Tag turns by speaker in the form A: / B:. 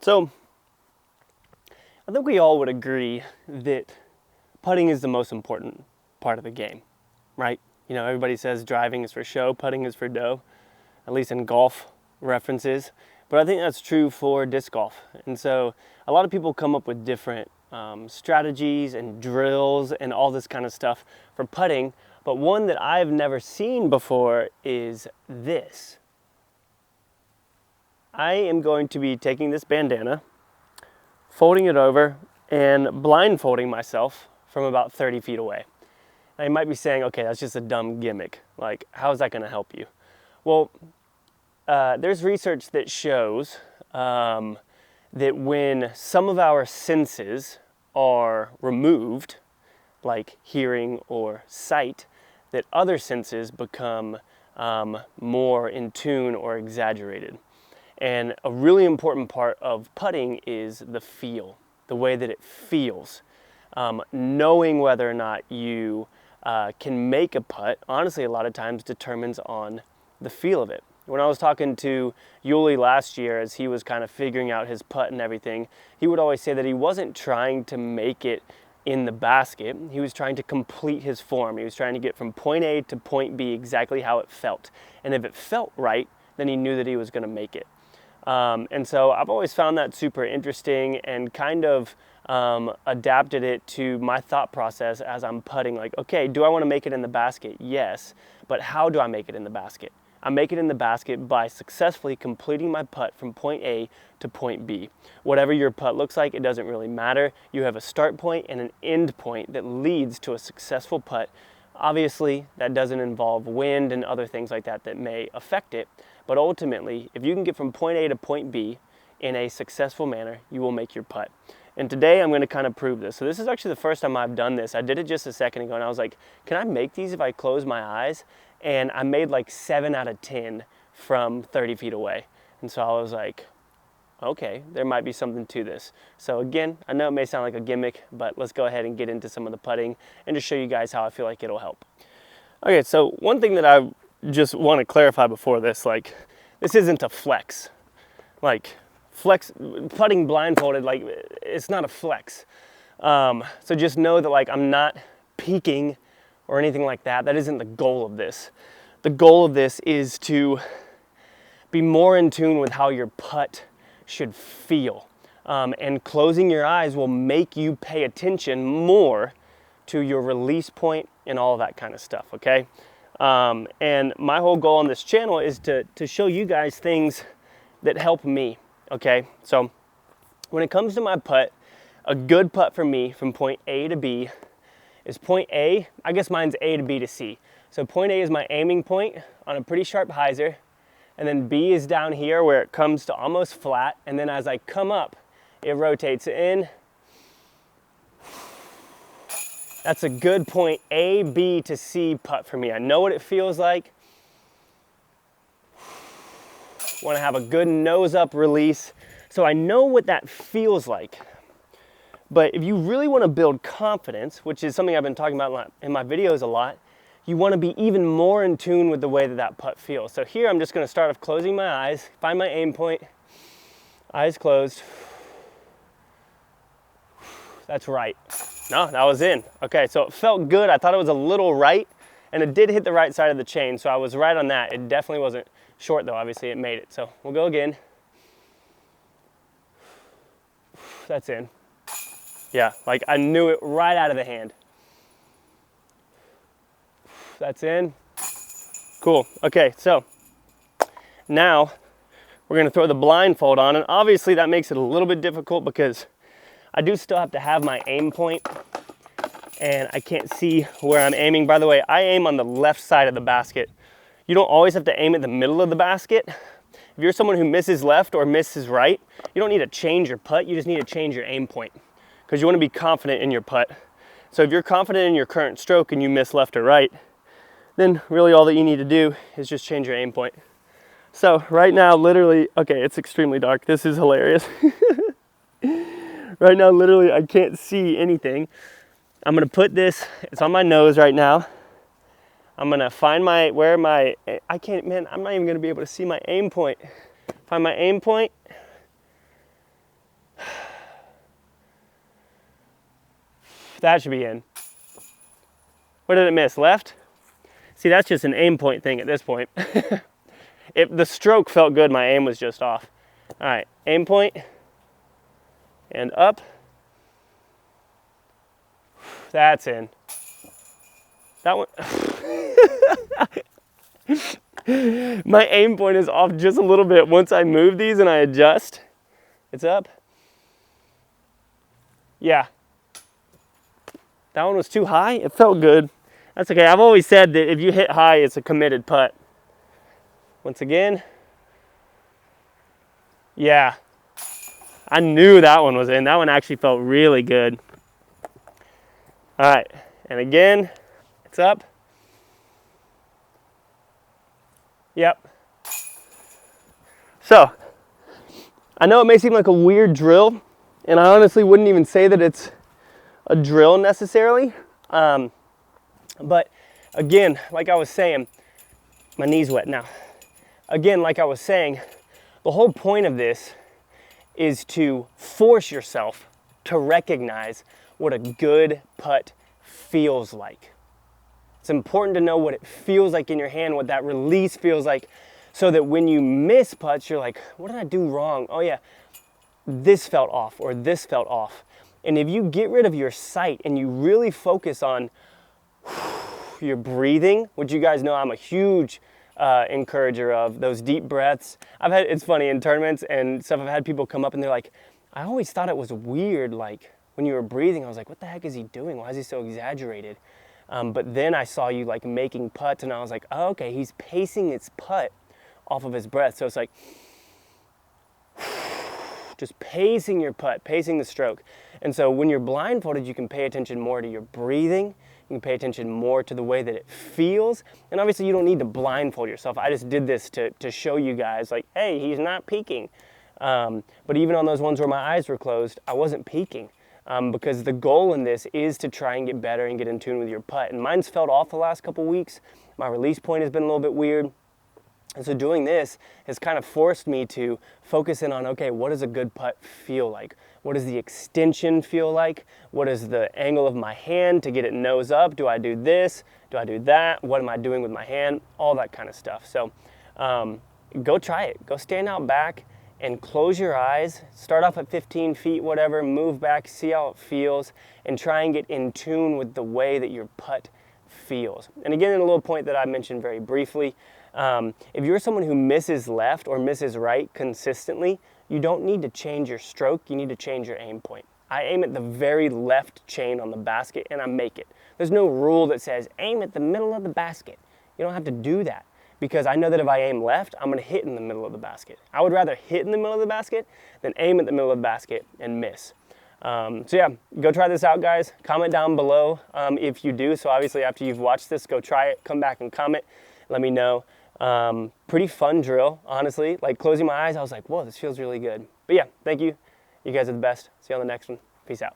A: So I think we all would agree that putting is the most important part of the game, right? You know, everybody says driving is for show, putting is for dough, at least in golf references. But I think that's true for disc golf. And so a lot of people come up with different strategies and drills and all this kind of stuff for putting. But one that I've never seen before is this. I am going to be taking this bandana, folding it over, and blindfolding myself from about 30 feet away. Now you might be saying, okay, that's just a dumb gimmick. Like, how is that going to help you? Well, there's research that shows that when some of our senses are removed, like hearing or sight, that other senses become more in tune or exaggerated. And a really important part of putting is the feel, the way that it feels. Knowing whether or not you can make a putt, honestly, a lot of times determines on the feel of it. When I was talking to Yuli last year, as he was kind of figuring out his putt and everything, he would always say that he wasn't trying to make it in the basket. He was trying to complete his form. He was trying to get from point A to point B exactly how it felt. And if it felt right, then he knew that he was going to make it. And so I've always found that super interesting and kind of adapted it to my thought process as I'm putting. Like, okay, do I want to make it in the basket? Yes. But how do I make it in the basket? I make it in the basket by successfully completing my putt from point A to point B. Whatever your putt looks like, it doesn't really matter. You have a start point and an end point that leads to a successful putt. Obviously, that doesn't involve wind and other things like that that may affect it. But ultimately, if you can get from point A to point B in a successful manner, you will make your putt. And today I'm going to kind of prove this. So this is actually the first time I've done this. I did it just a second ago and I was like, can I make these if I close my eyes? And I made like 7 out of 10 from 30 feet away. And so I was like, okay, there might be something to this. So again, I know it may sound like a gimmick, but let's go ahead and get into some of the putting and just show you guys how I feel like it'll help. Okay, so one thing that I just want to clarify before this, like, this isn't a flex. Like, putting blindfolded, like, it's not a flex. So just know that, like, I'm not peeking or anything like that. That isn't the goal of this. The goal of this is to be more in tune with how your putt should feel. And closing your eyes will make you pay attention more to your release point and all that kind of stuff, okay? And my whole goal on this channel is to show you guys things that help me, okay? So when it comes to my putt, a good putt for me from point A to B is point A. I guess mine's A to B to C. So point A is my aiming point on a pretty sharp hyzer, and then B is down here where it comes to almost flat, and then as I come up, it rotates in. That's a good point A, B to C putt for me. I know what it feels like. Want to have a good nose up release, so I know what that feels like. But if you really want to build confidence, which is something I've been talking about in my videos a lot, you want to be even more in tune with the way that that putt feels. So here I'm just going to start off closing my eyes, find my aim point, eyes closed. That's right. No, that was in. Okay, so it felt good. I thought it was a little right, and it did hit the right side of the chain, so I was right on that. It definitely wasn't short though, obviously it made it. So we'll go again. That's in. Yeah, like I knew it right out of the hand. That's in. Cool. Okay, so now we're gonna throw the blindfold on, and obviously that makes it a little bit difficult because I do still have to have my aim point and I can't see where I'm aiming. By the way, I aim on the left side of the basket. You don't always have to aim at the middle of the basket. If you're someone who misses left or misses right, you don't need to change your putt, you just need to change your aim point because you want to be confident in your putt. So if you're confident in your current stroke and you miss left or right, then really all that you need to do is just change your aim point. So right now, literally, okay, it's extremely dark. This is hilarious. Right now, literally, I can't see anything. I'm gonna put this, it's on my nose right now. I'm gonna find I can't, man, I'm not even gonna be able to see my aim point. Find my aim point. That should be in. Where did it miss? Left? See, that's just an aim point thing at this point. If the stroke felt good, my aim was just off. All right, aim point and up. That's in. That one. My aim point is off just a little bit. Once I move these and I adjust, it's up. Yeah. That one was too high. It felt good. That's okay. I've always said that if you hit high, it's a committed putt. Once again. Yeah. I knew that one was in. That one actually felt really good. All right. And again, it's up. Yep. So, I know it may seem like a weird drill, and I honestly wouldn't even say that it's a drill necessarily. But again, like I was saying, my knee's wet now. Again, like I was saying, the whole point of this is to force yourself to recognize what a good putt feels like. It's important to know what it feels like in your hand, what that release feels like, so that when you miss putts, you're like, what did I do wrong? Oh yeah, this felt off or this felt off. And if you get rid of your sight and you really focus on your breathing, which you guys know I'm a huge encourager of, those deep breaths. It's funny, in tournaments and stuff, I've had people come up and they're like, I always thought it was weird, like when you were breathing, I was like, what the heck is he doing? Why is he so exaggerated? But then I saw you like making putts and I was like, oh, okay, he's pacing his putt off of his breath. So it's like, just pacing your putt, pacing the stroke. And so when you're blindfolded, you can pay attention more to your breathing. You can pay attention more to the way that it feels. And obviously you don't need to blindfold yourself. I just did this to show you guys like, hey, he's not peeking. But even on those ones where my eyes were closed, I wasn't peeking. Because the goal in this is to try and get better and get in tune with your putt. And mine's felt off the last couple weeks. My release point has been a little bit weird. And so doing this has kind of forced me to focus in on, okay, what does a good putt feel like? What does the extension feel like? What is the angle of my hand to get it nose up? Do I do this? Do I do that? What am I doing with my hand? All that kind of stuff. So go try it. Go stand out back and close your eyes. Start off at 15 feet, whatever, move back, see how it feels, and try and get in tune with the way that your putt feels. And again, in a little point that I mentioned very briefly, if you're someone who misses left or misses right consistently, you don't need to change your stroke, you need to change your aim point. I aim at the very left chain on the basket and I make it. There's no rule that says aim at the middle of the basket. You don't have to do that because I know that if I aim left, I'm gonna hit in the middle of the basket. I would rather hit in the middle of the basket than aim at the middle of the basket and miss. So yeah, go try this out, guys. Comment down below if you do. So obviously after you've watched this, go try it, come back and comment, let me know. Pretty fun drill, honestly. Like closing my eyes, I was like, whoa, this feels really good. But yeah, thank you. You guys are the best. See you on the next one. Peace out.